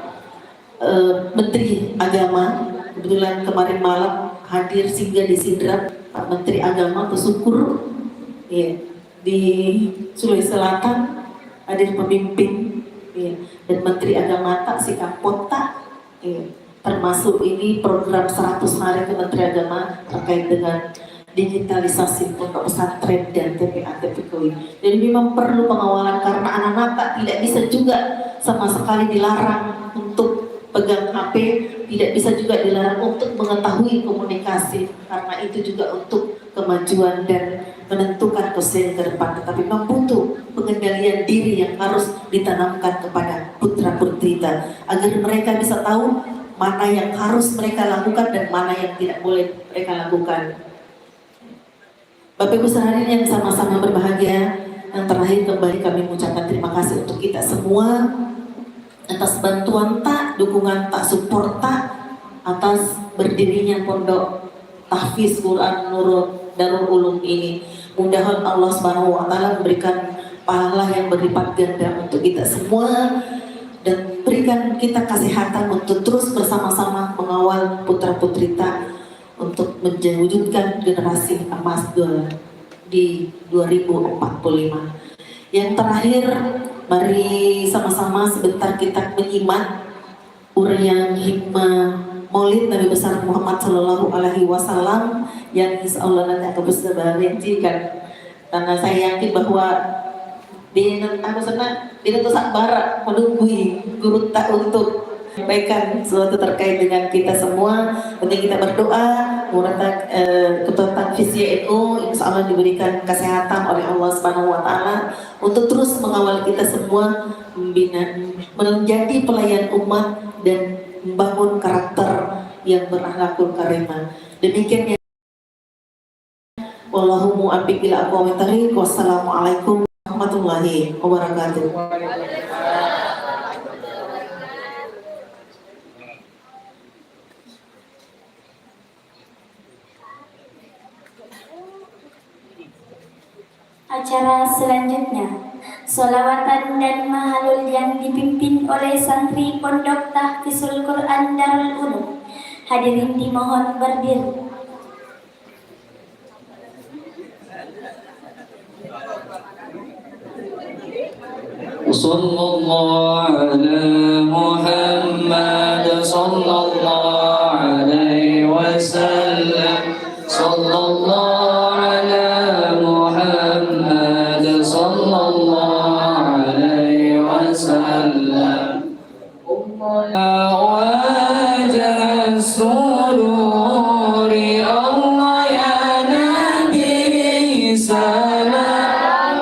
Menteri Agama. Kebetulan kemarin malam hadir sehingga di Sidrap Pak Menteri Agama bersyukur ya, di Sulawesi Selatan hadir pemimpin ya, dan Menteri Agama tak sikap kota ya, termasuk ini program 100 hari Kementerian Agama terkait dengan digitalisasi pondok pesantren dan TPA-TPKW. Jadi memang perlu pengawalan karena anak-anak tak tidak bisa juga sama sekali dilarang untuk pegang HP, tidak bisa juga dilarang untuk mengetahui komunikasi karena itu juga untuk kemajuan dan menentukan kesehatan ke depan. Tetapi memang butuh pengendalian diri yang harus ditanamkan kepada putra-putri kita agar mereka bisa tahu mana yang harus mereka lakukan dan mana yang tidak boleh mereka lakukan. Bapak Ibu seharian yang sama-sama berbahagia, yang terakhir kembali kami mengucapkan terima kasih untuk kita semua atas bantuan tak, dukungan tak, support tak atas berdirinya pondok tahfiz Quran Nurul Darul Ulum ini. Mudah-mudahan Allah Subhanahu wa taala memberikan pahala yang berlipat ganda untuk kita semua dan berikan kita kesehatan untuk terus bersama-sama mengawal putra-putri tak untuk mewujudkan generasi emas di 2045. Yang terakhir, mari sama-sama sebentar kita menyimak uraian hikmah Maulid Nabi besar Muhammad Sallallahu Alaihi Wasallam yang insya Allah nanti akan bisa kan. Karena saya yakin bahwa di aku senang di sabar menunggu guru tak untuk sampaikan sesuatu terkait dengan kita semua. Penting kita berdoa, mudah ketua tahfiz YNU insya Allah diberikan kesehatan oleh Allah Subhanahu Wa Taala untuk terus mengawal kita semua membina, menjadi pelayan umat dan membangun karakter yang berakhlakul karimah. Demikian ya. Wallahu muwaffiq ila aqwamit thoriq. Wassalamualaikum warahmatullahi wabarakatuh. Acara selanjutnya, sholawatan dan mahalul yang dipimpin oleh santri Pondok Tahfizul Quran Darul Ulum. Hadirin dimohon berdiri. Sallallahu ala Muhammad sallallahu alaihi wasallam. Sallallahu ala Muhammad sallallahu alaihi wasallam. Wajah sururi Allah ya Nabi salam.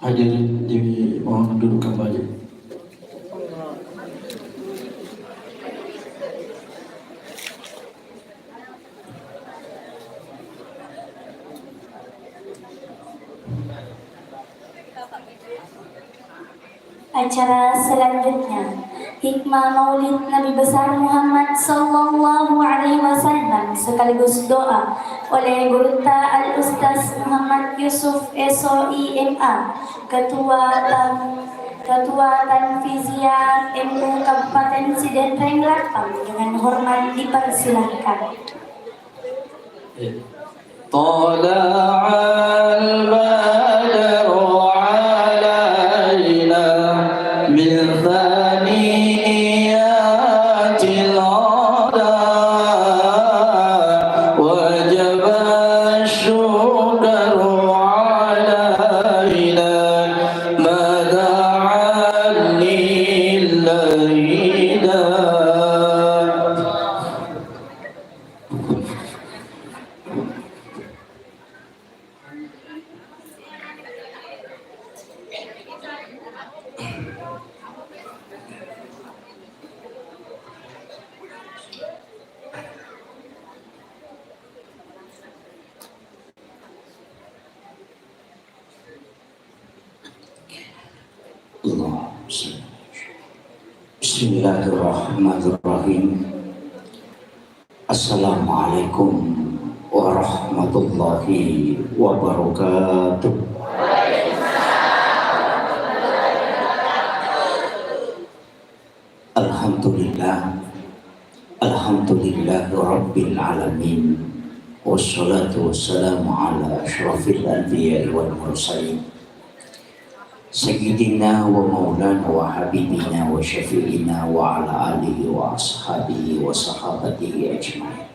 Hadirin dimohon duduk kembali. Acara selanjutnya, hikmah Maulid Nabi besar Muhammad Sallallahu Alaihi Wasallam sekaligus doa oleh Gurunta Al Ustaz Muhammad Yusuf SOIMA, Ketua Tanfiziyah MU Kabupaten Sidendreng Lapang, dengan hormat dipersilahkan. Tala'al badru alaina min thaniyatil ghada wajaba syukru alaina mada'an lillahi da. Bismillahirrahmanirrahim. Assalamualaikum warahmatullahi wabarakatuh. Alhamdulillah rabbil alamin. Wassalatu wassalamu ala asyrafil anbiya'i wal mursalin. Sayyidina wa maulana wa habibina wa syafi'ina wa ala alihi wa ashabihi wa sahabatihi ajma'in.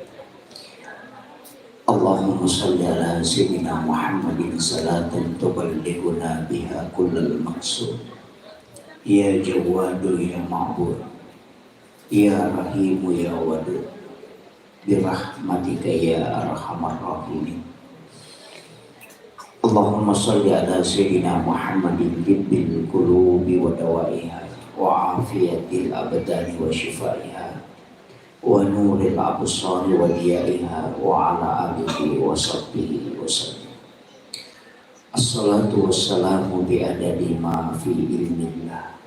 Allahumma salli ala sayyidina Muhammadin salatan tuballighuna biha kullal maqsud. Ya Jawadu ya Ma'bud, ya Rahimu ya Wadud, birahmatika ya arhamar rahimin. Allahumma salli ala sayyidina Muhammadin tibbil qulubi wa dawaiha wa afiyatil abdani wa shifaiha wa nuril absari wa diyaiha wa ala alihi wa sahbihi wa sallam. Assalatu wassalamu bi adadi ma fi ilmillah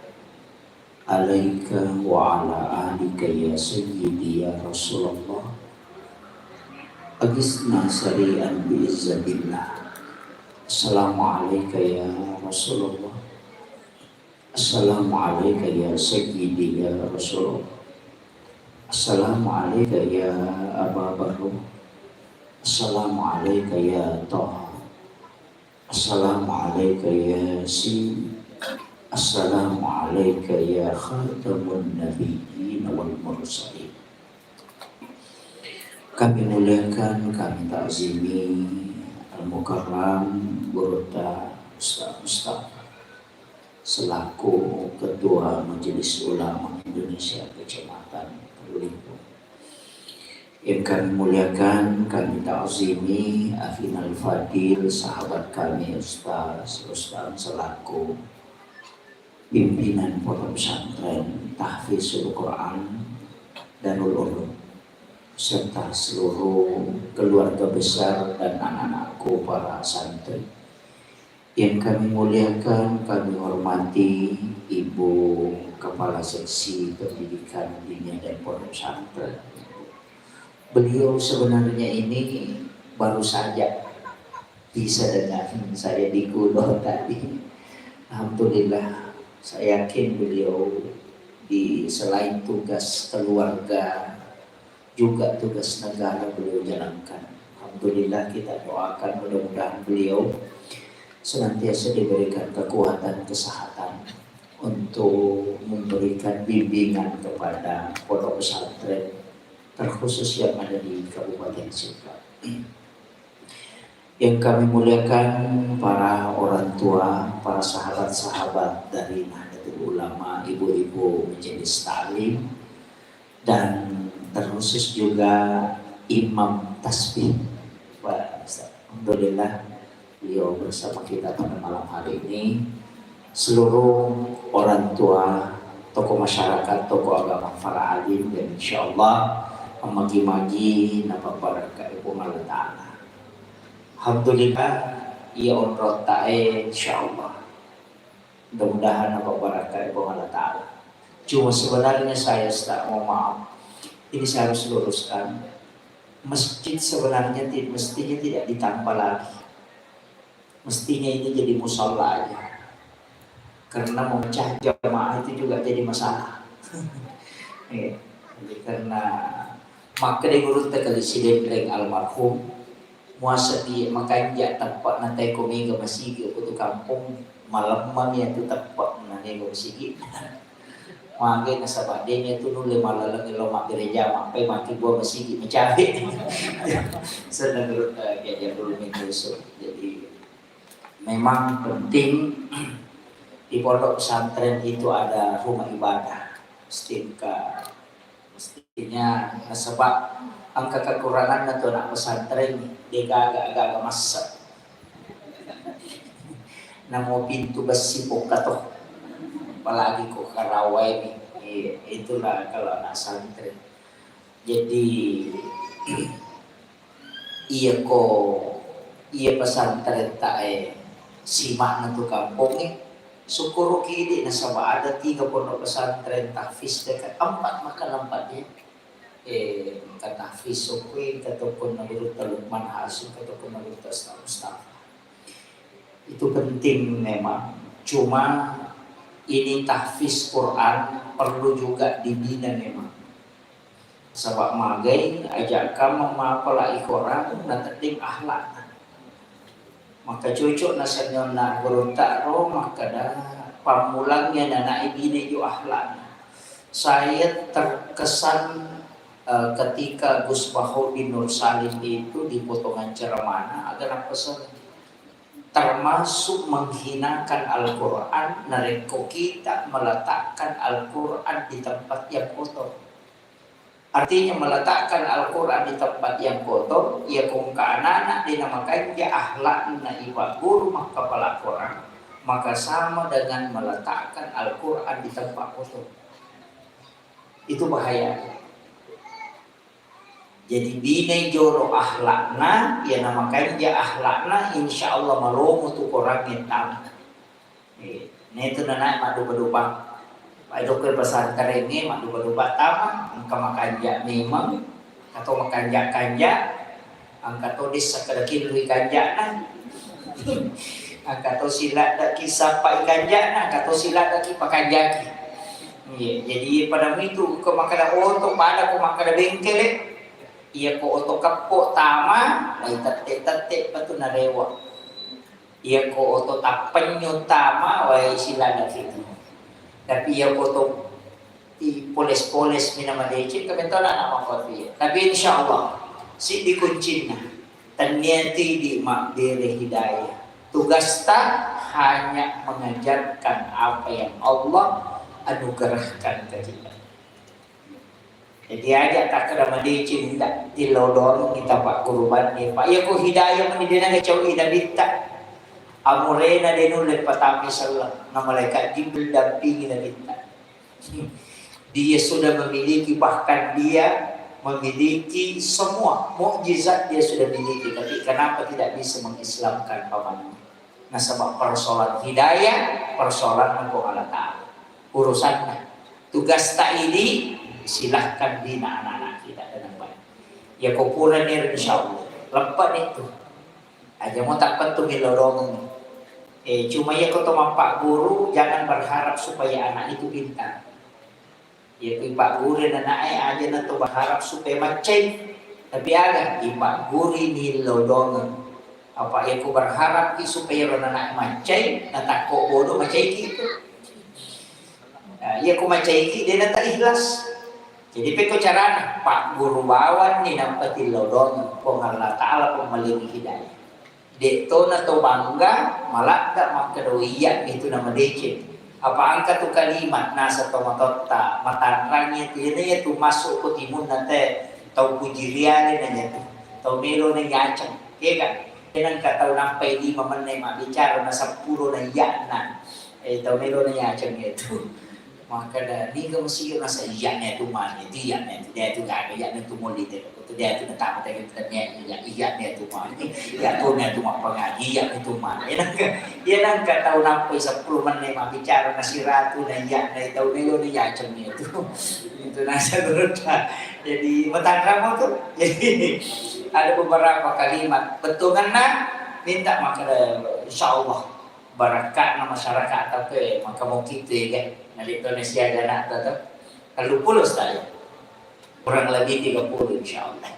alaika wa ala alika ya sayyidi ya Rasulullah. Agisna sari'an bi izzatillah. Assalamualaikum ya Rasulullah. Assalamualaikum ya Sayyidi ya Rasulullah. Assalamualaikum ya Aba Bakr. Assalamualaikum ya Taha. Assalamualaikum ya Yasin. Assalamualaikum ya Khatamun Nabiyyin wal Mursalin. Kami muliakan, kami ta'zimi Al-Mukarram Gurunta Ustaz Mustafa selaku Ketua Majelis Ulama Indonesia Kecamatan Probolinggo. Yang kami muliakan, kami ta'zimi Akhinal Fadil, sahabat kami Ustaz Rustam selaku pimpinan pondok pesantren Tahfizul Quran Darul Ulum, serta seluruh keluarga besar dan anak-anakku para santri. Yang kami muliakan, kami hormati Ibu Kepala Seksi Pendidikan Dinia dan Pondok Pesantren. Beliau sebenarnya ini baru saja bisa dengan saya di Kulo tadi. Alhamdulillah, saya yakin beliau di selain tugas keluarga juga tugas negara beliau jalankan. Alhamdulillah, kita doakan mudah-mudahan beliau senantiasa diberikan kekuatan kesehatan untuk memberikan bimbingan kepada pondok pesantren terkhusus yang ada di Kabupaten Sidrap. Yang kami muliakan para orang tua, para sahabat-sahabat dari Nahdlatul Ulama, ibu-ibu majelis taklim, dan terkhusus juga Imam Tasbih. Alhamdulillah, beliau bersama kita pada malam hari ini. Seluruh orang tua, tokoh masyarakat, tokoh agama, para alim, dan insya Allah memagi-magi nama barakah Ibu Allah Ta'ala. Alhamdulillah, ia umroh ta'e insya Allah. Mudah-mudahan nama barakah Ibu Allah Ta'ala. Cuma sebenarnya saya tak mau maaf, ini saya harus luruskan. Masjid sebenarnya mestinya tidak ditambah lagi. Mestinya ini jadi musola aja. Karena memecah jamaah itu juga jadi masalah. Jadi karena maka di guru tekali sidemreng almarhum muasa di makanya tempat nanti kami ke masjid ke kampung malam ya tu tempat nanti ke masjid. Maka nasabah dia tu nulis malam lo mak gereja mak maki gua masjid mencari. Sedang guru kajian dulu minggu. Jadi memang penting di pondok pesantren itu ada rumah ibadah. Mestinya sebab angka kekurangan atau anak pesantren dia agak masak. Namo pintu besi pokatoh, apalagi kok karawai nih, itulah kalau anak pesantren. Jadi iya pesantren tak simak nanti kampung nih. Syukur kini nasabah ada 3 pondok pesantren tahfiz dekat 4 maka nampaknya kan tahfiz sokwe ataupun Nabi Lukman Hasim ataupun Nabi Mustafa. Itu penting memang. Cuma ini tahfiz Quran perlu juga dibina memang. Sebab magai ajak kamu mapalai Quran nanti akhlak. Maka cocok nasanya nak berontak roh maka dah pamulangnya anak ibine ju akhlak. Saya terkesan ketika Gus Bahodin Nur Salim itu di potongan ceramahnya agar pesan termasuk menghinakan Al-Quran, nareko kita meletakkan Al-Quran di tempat yang kotor. Artinya meletakkan Al-Quran di tempat yang kotor, ya kong anak-anak dinamakan ya akhlak na iba guru maka kepala Quran, maka sama dengan meletakkan Al-Quran di tempat kotor. Itu bahaya. Jadi bina joro akhlakna, ya namakan ya akhlakna, insya Allah maromo tu orang yang tahu. Ini itu naik madu-madu Pak dokter pesantren ini madu-madu tama, angka makanja memang atau makanja angka todis sakadakin lui kanjana, angka to silat dak kisah pak kanjana, angka to silat dak pakanjaki. Jadi pada itu ke makada oto pada ko makada bengkel iya ko oto kapo tama, lai tete patu narewa. Iya ko oto tapenyo tama, wai silat dak itu. Tapi ia foto poles-poles minamadecin kami tahu nama kopi. Tapi insya Allah si dikuncin na tanyati di makbere hidayah tugas tak hanya mengajarkan apa yang Allah anugerahkan ke kita. Jadi aja tak kena mendicin tidak dilodor kita Pak Guruban ni Pak. Ya ko hidayah menidina ke cau ida bitta. Amurena denule patami sallam. Na malaikat Jibril dampingi na bitta. Dia sudah memiliki, bahkan dia memiliki semua mukjizat dia sudah miliki. Tapi kenapa tidak bisa mengislamkan pamannya? Nah sebab persoalan hidayah, persoalan engkau Allah Ta'ala. Urusannya. Tugas tak ini silahkan bina anak-anak kita dengan baik. Ya kupuran ni insyaAllah. Lempat itu. Aja mau tak pentung ilorong. Cuma ya kau Pak Guru jangan berharap supaya anak itu pintar. Ya Pak Guru dan anaknya aja nanti berharap supaya macam. Tapi ada Pak Guru ni lodongan. Apa ya ku berharap supaya anak macam. Nanti kok bodoh macam itu. Ya ku macam itu dia nanti ikhlas. Jadi peko carana Pak Guru bawan ni dapat dilodong kung Allah Ta'ala pemaling hidayah. Dito na to bangga malakda makadoiyan itu nama dece. Apa angka tu kalimat nasa to matotta matanrangnya itu ya tu masuk ko timun nate tau pujiriane na niya tau melo na yacang. Kaya kan? Kaya kataw nampay di mamanay mabicara na 10 na yana. Tau melo na yacang itu. Maka dari kamu sih rasa iyanya itu mana dia itu gak ada iyanya itu mulit itu dia itu natama tayo iyanya itu mana ya tuh itu mah pengaji iyanya itu mana ya nang kataw nampay 10 man na mabicara na si Ratu na iyanya itu nilo na yacang itu nasa gurut. Jadi matangkram mo tuh. Jadi ada beberapa kalimat betungan na minta maka insyaallah barakat na masyarakat atau maka mau kita kan na Indonesia dan atau kalau pulos tayo kurang lebih 30 insyaallah.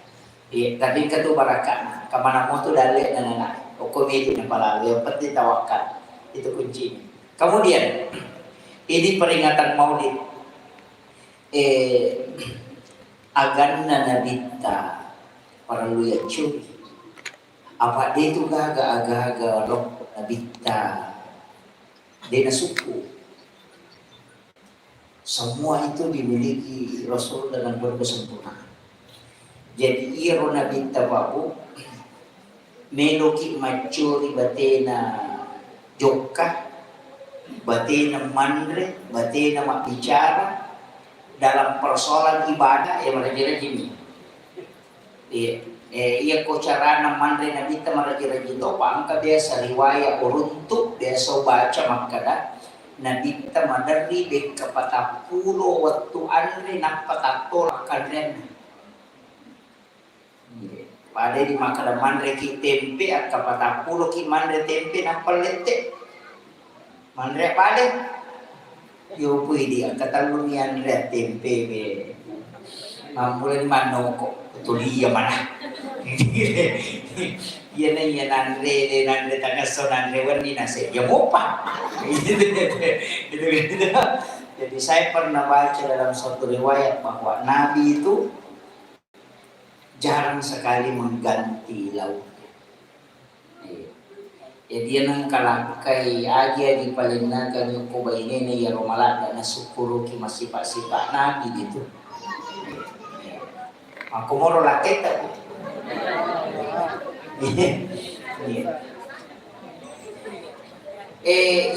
Iya, tapi katu barakat na kamana mo tu dali na nana o komedi na pala yang penting tawakal itu kuncinya. Kemudian ini peringatan Maulid aganna nabita para luya curi apa dia itu aga-aga lok nabita dia suku. Semua itu dimiliki Rasul dengan berkesempurnaan. Jadi ia nabita babu meloki macuri batena jokka batena mandre batena mak bicara dalam persoalan ibadah yang mereka gini. Ia ko carana mandre nabita marajira jito pangka biasa riwayat uruntuk biasa baca makada nabita madari de kapatapulo waktu andre napatato akadren. Pada di makada mandre ki tempe at kapatapulo ki mandre tempe napalete. Mandre pale yo pwede ang katalunian re tempe be. Mamula ni manoko tuliya mana. Yan ay nanre tagaso nanre wani nase ya mopa. Jadi saya pernah baca dalam suatu riwayat bahwa Nabi itu jarang sekali mengganti lauk. Ya dia nang kalakai aja di palinakan yung kubay ini ya romalada na sukuro ki masipa-sipa Nabi gitu. Aku moro lakit ako.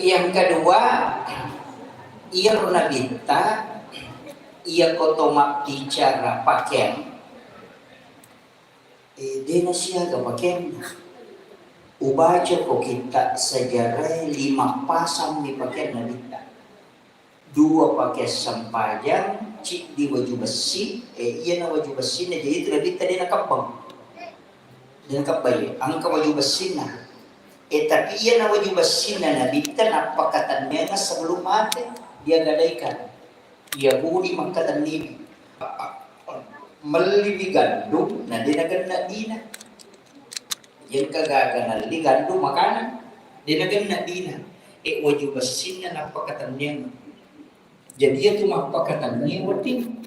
Yang kedua, ia nabita, ia kotomak bicara pakaian. Dia nasiaga pakaian. Ubaca ko kita sejarah 5 pasang ni pakaian nabita. 2 pakai sampajang, cik di baju besi, iya na baju besi na jadi itu nabita dia nakabang. Dia nakabay, ang baju besi na. Tapi iya na baju besi na nabita napakatan niya na sebelum mati dia gadaikan. Dia budi makatan niya. Melibi gandum na dinagana dina. Yang kagaganan di gandum makanan dinagana dina. Waju besi na napakatan niya. Jadi itu mapakatan niya wati